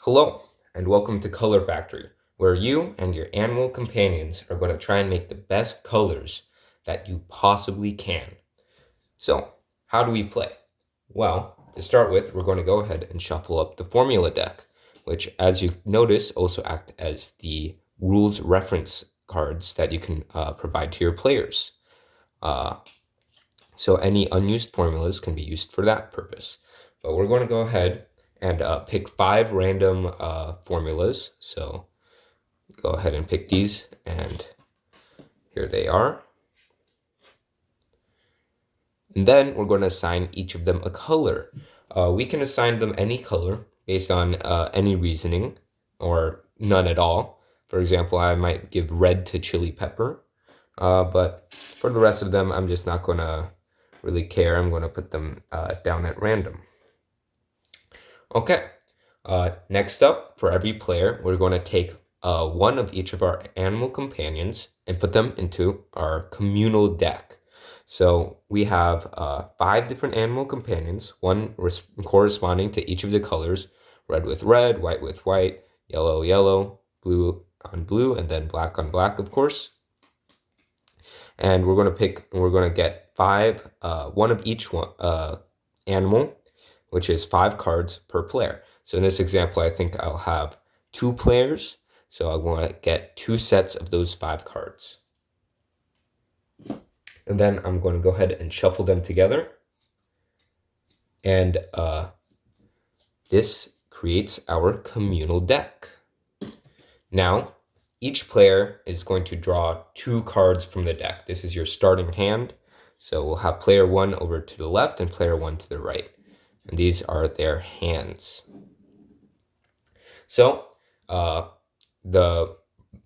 Hello, and welcome to Color Factory, where you and your animal companions are going to try and make the best colors that you possibly can. So, how do we play? Well, to start with, we're going to go ahead and shuffle up the formula deck, which, as you notice, also act as the rules reference cards that you can provide to your players. Uh, so any unused formulas can be used for that purpose. But we're going to go ahead and pick 5 random formulas. So go ahead and pick these, and here they are. And then we're going to assign each of them a color. We can assign them any color based on any reasoning or none at all. For example, I might give red to chili pepper, but for the rest of them, I'm just not going to really care. I'm going to put them down at random. Okay, next up, for every player, we're going to take one of each of our animal companions and put them into our communal deck. So we have 5 different animal companions, one corresponding to each of the colors: red with red, white with white, yellow, yellow, blue on blue, and then black on black, of course. And we're going to get 5, one of each animal, which is 5 cards per player. So in this example, I think I'll have 2 players. So I want to get 2 sets of those 5 cards. And then I'm going to go ahead and shuffle them together. And this creates our communal deck. Now, each player is going to draw 2 cards from the deck. This is your starting hand. So we'll have player 1 over to the left and player 1 to the right. And these are their hands. So the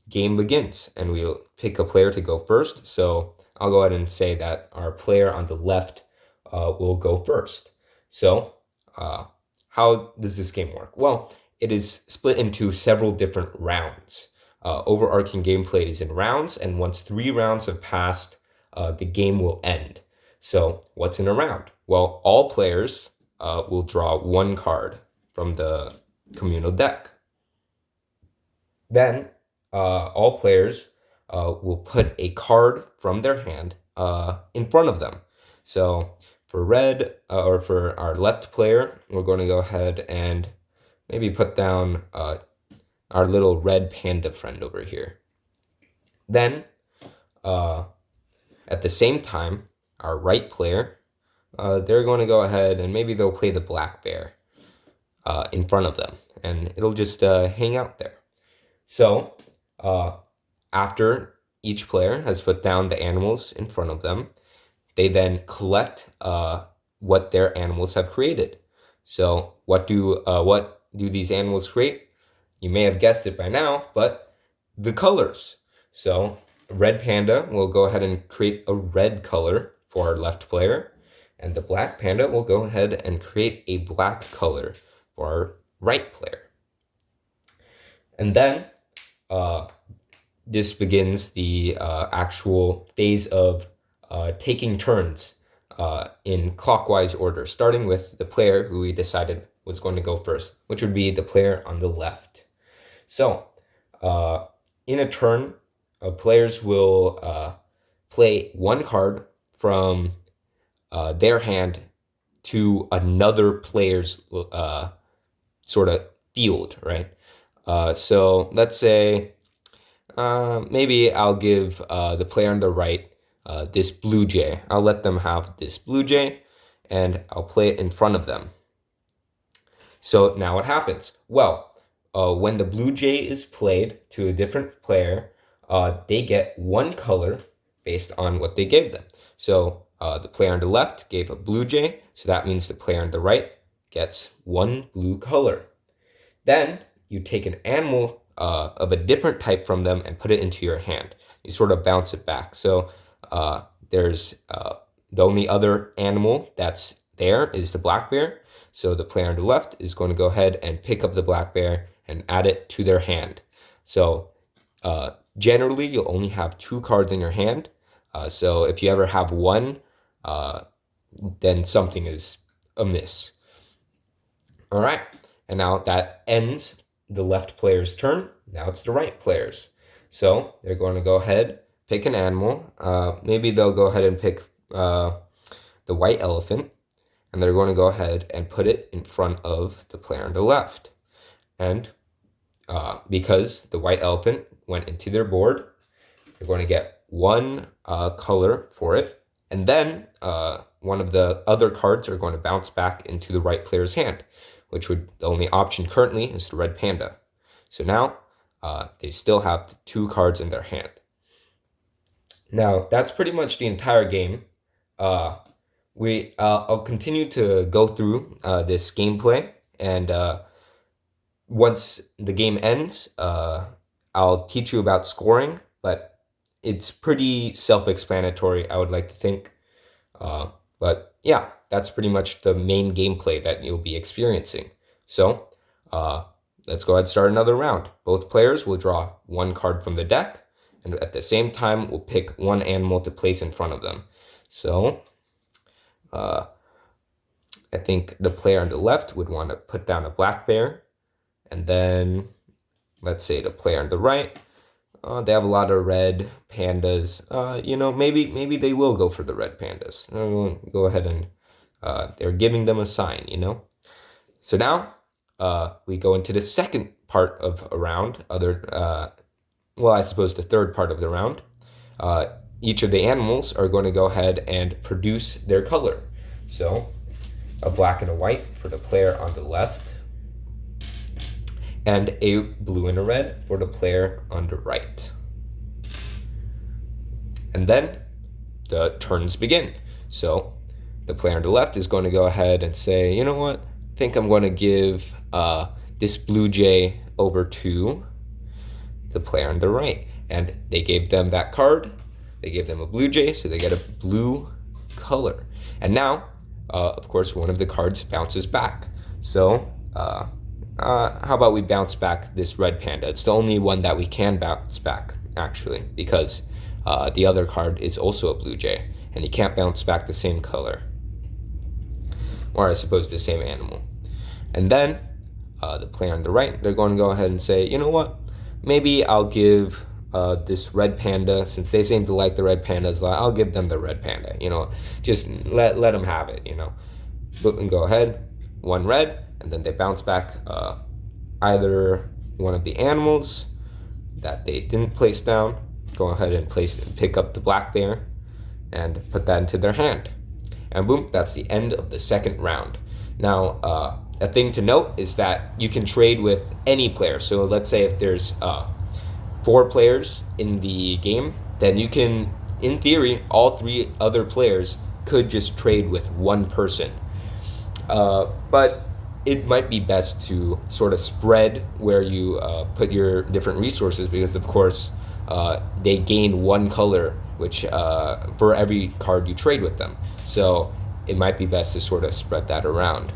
game begins, and we'll pick a player to go first. So I'll go ahead and say that our player on the left will go first. So how does this game work? Well, it is split into several different rounds. Overarching gameplay is in rounds, and once 3 rounds have passed, the game will end. So what's in a round? Well, all players will draw 1 card from the communal deck. Then all players will put a card from their hand in front of them. So for red, or for our left player, we're going to go ahead and maybe put down our little red panda friend over here. Then at the same time, our right player, they're going to go ahead and maybe they'll play the black bear in front of them, and it'll just hang out there. So after each player has put down the animals in front of them, they then collect what their animals have created. So what do these animals create? You may have guessed it by now, but the colors. So red panda will go ahead and create a red color for our left player, and the black panda will go ahead and create a black color for our right player. And then this begins the actual phase of taking turns in clockwise order, starting with the player who we decided was going to go first, which would be the player on the left. So in a turn, players will play 1 card from their hand to another player's sort of field, right? So let's say maybe I'll give the player on the right this blue jay. I'll let them have this blue jay, and I'll play it in front of them. So now what happens? Well, when the blue jay is played to a different player, they get 1 color based on what they gave them. So the player on the left gave a blue jay, so that means the player on the right gets 1 blue color. Then you take an animal of a different type from them and put it into your hand. You sort of bounce it back. So there's the only other animal that's there is the black bear. So the player on the left is going to go ahead and pick up the black bear and add it to their hand. So generally, you'll only have 2 cards in your hand. So if you ever have 1, then something is amiss. All right, and now that ends the left player's turn. Now it's the right player's. So they're going to go ahead, pick an animal. Maybe they'll go ahead and pick the white elephant, and they're going to go ahead and put it in front of the player on the left. And because the white elephant went into their board, they're going to get one color for it. And then one of the other cards are going to bounce back into the right player's hand, which the only option currently is the red panda. So now they still have the 2 cards in their hand. Now that's pretty much the entire game. I'll continue to go through this gameplay, and once the game ends, I'll teach you about scoring, but it's pretty self-explanatory, I would like to think. But yeah, that's pretty much the main gameplay that you'll be experiencing. So let's go ahead and start another round. Both players will draw 1 card from the deck, and at the same time, we'll pick 1 animal to place in front of them. So I think the player on the left would want to put down a black bear, and then let's say the player on the right, they have a lot of red pandas. Maybe they will go for the red pandas. Go ahead and they're giving them a sign, So now we go into the second part of a round. I suppose the third part of the round. Each of the animals are going to go ahead and produce their color. So a black and a white for the player on the left, and a blue and a red for the player on the right. And then the turns begin. So the player on the left is going to go ahead and say, you know what, I think I'm going to give this blue jay over to the player on the right. And they gave them that card. They gave them a blue jay, so they get a blue color. And now, of course, one of the cards bounces back. So how about we bounce back this red panda? It's the only one that we can bounce back, actually, because the other card is also a blue jay, and you can't bounce back the same color, or I suppose the same animal. And then the player on the right, they're going to go ahead and say, you know what, maybe I'll give this red panda, since they seem to like the red pandas, I'll give them the red panda, just let them have it, and go ahead, 1 red, and then they bounce back either one of the animals that they didn't place down, go ahead and pick up the black bear and put that into their hand. And boom, that's the end of the second round. Now, a thing to note is that you can trade with any player. So let's say if there's 4 players in the game, then you can, in theory, all 3 other players could just trade with 1 person. But it might be best to sort of spread where you put your different resources, because of course they gain 1 color which for every card you trade with them. So it might be best to sort of spread that around.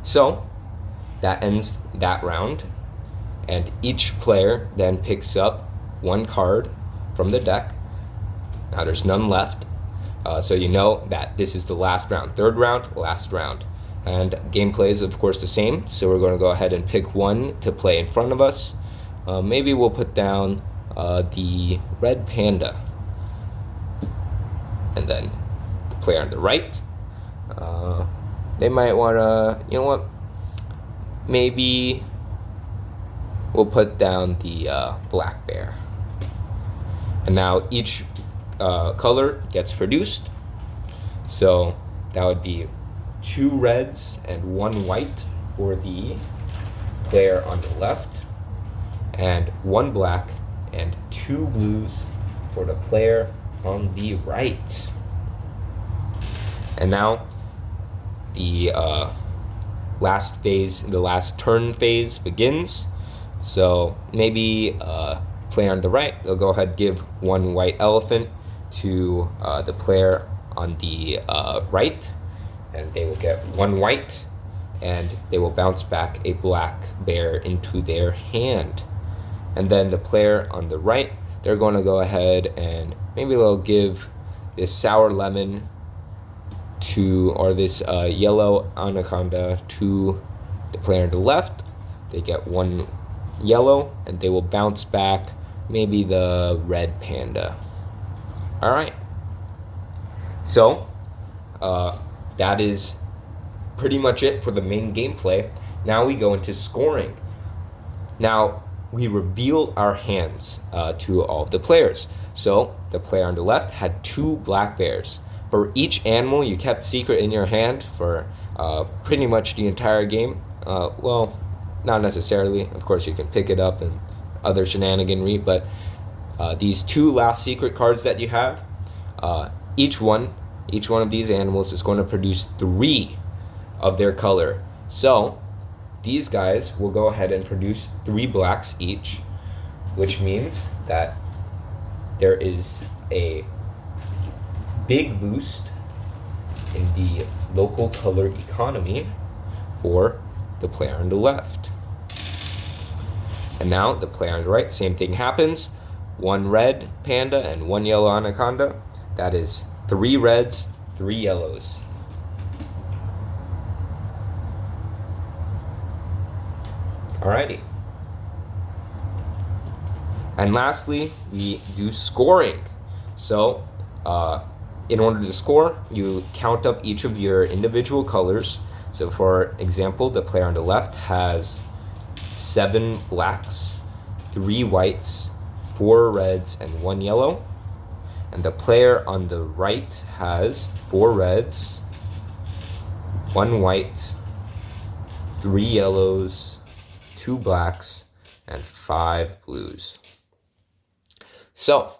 So that ends that round, and each player then picks up 1 card from the deck. Now there's none left. So you know that this is the last round. Third round, last round. And gameplay is of course the same. So we're going to go ahead and pick 1 to play in front of us. Maybe we'll put down the red panda. And then the player on the right, they might want to, maybe we'll put down the black bear. And now each color gets produced. So that would be 2 reds and 1 white for the player on the left, and 1 black and 2 blues for the player on the right. And now the last phase, the last turn phase begins. So maybe player on the right, they'll go ahead and give 1 white elephant to the player on the right, and they will get 1 white, and they will bounce back a black bear into their hand. And then the player on the right, they're going to go ahead and maybe they'll give this sour lemon to, or this yellow anaconda to The player on the left, they get 1 yellow, and they will bounce back maybe the red panda. All right. So that is pretty much it for the main gameplay. Now we go into scoring. Now we reveal our hands to all of the players. So the player on the left had 2 black bears. For each animal you kept secret in your hand for pretty much the entire game. Well, not necessarily. Of course, you can pick it up and other shenaniganry, but these 2 last secret cards that you have, each one of these animals is going to produce 3 of their color. So these guys will go ahead and produce 3 blacks each, which means that there is a big boost in the local color economy for the player on the left. And now the player on the right, same thing happens. 1 red panda and 1 yellow anaconda. That is 3 reds, 3 yellows. Alrighty. And lastly, we do scoring. So, in order to score, you count up each of your individual colors. So, for example, the player on the left has 7 blacks, 3 whites, 4 reds, and 1 yellow. And the player on the right has 4 reds, 1 white, 3 yellows, 2 blacks, and 5 blues. So,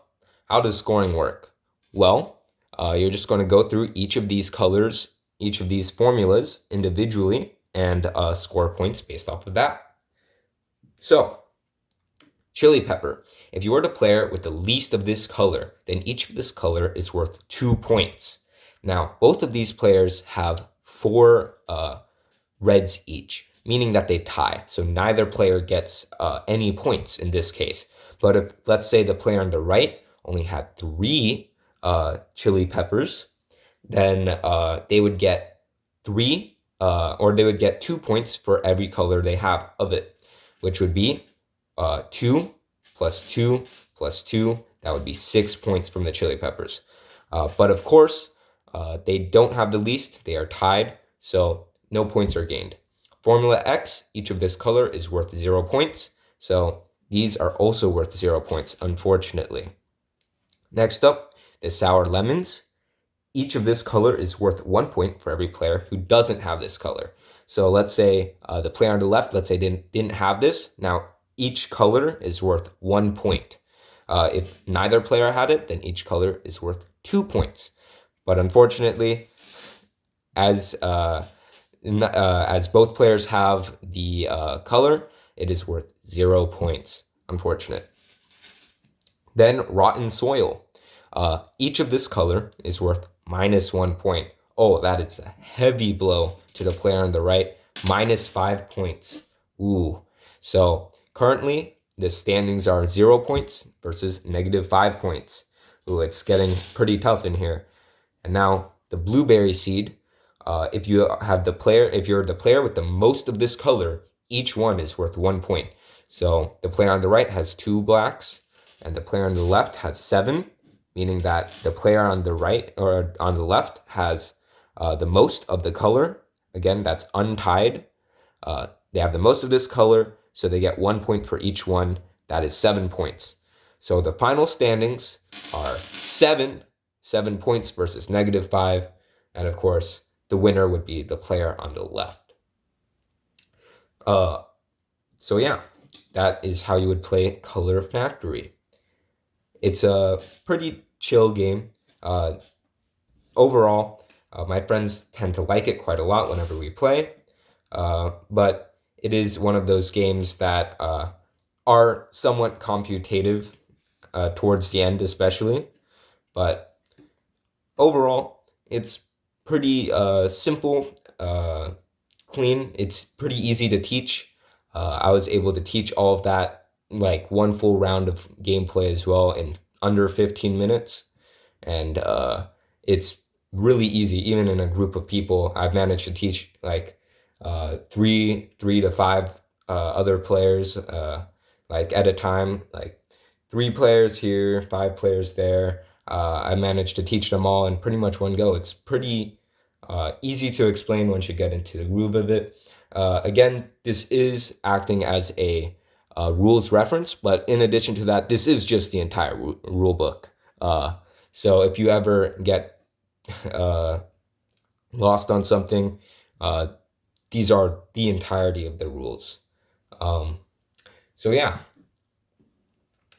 how does scoring work? Well, you're just going to go through each of these colors, each of these formulas individually, and score points based off of that. So, chili pepper. If you are the player with the least of this color, then each of this color is worth 2 points. Now, both of these players have 4 reds each, meaning that they tie. So neither player gets any points in this case. But if, let's say, the player on the right only had 3 chili peppers, then they would get 3, or they would get 2 points for every color they have of it, which would be 2 plus 2 plus 2. That would be 6 points from the chili peppers. But of course, they don't have the least. They are tied, so no points are gained. Formula X, each of this color is worth 0 points. So these are also worth 0 points, unfortunately. Next up, the sour lemons. Each of this color is worth 1 point for every player who doesn't have this color. So let's say the player on the left, let's say didn't have this. Now each color is worth 1 point. If neither player had it, then each color is worth 2 points. But unfortunately, as both players have the color, it is worth 0 points. Unfortunate. Then rotten soil. Each of this color is worth -1 point. Oh, that is a heavy blow to the player on the right. -5 points. Ooh. So currently the standings are 0 points versus -5 points. Ooh, it's getting pretty tough in here. And now the blueberry seed. If you're the player with the most of this color, each one is worth 1 point. So the player on the right has 2 blacks, and the player on the left has 7, meaning that the player on the right or on the left has the most of the color. Again, that's untied. They have the most of this color, so they get 1 point for each one. That is 7 points. So the final standings are 7 points versus -5, and of course, the winner would be the player on the left. So yeah, that is how you would play Color Factory. It's a pretty chill game. Overall, my friends tend to like it quite a lot whenever we play, but it is one of those games that are somewhat computative towards the end especially, but overall, it's pretty simple, clean. It's pretty easy to teach. I was able to teach all of that, like 1 full round of gameplay as well in under 15 minutes. And it's really easy, even in a group of people. I've managed to teach like three to five other players, like at a time, like 3 players here, 5 players there. I managed to teach them all in pretty much one go. It's pretty easy to explain once you get into the groove of it. Again, this is acting as a rules reference, but in addition to that, this is just the entire rule book. So if you ever get uh, lost on something, uh, these are the entirety of the rules. Um, so yeah,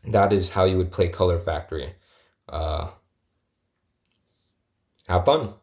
that is how you would play Color Factory. Uh, have fun.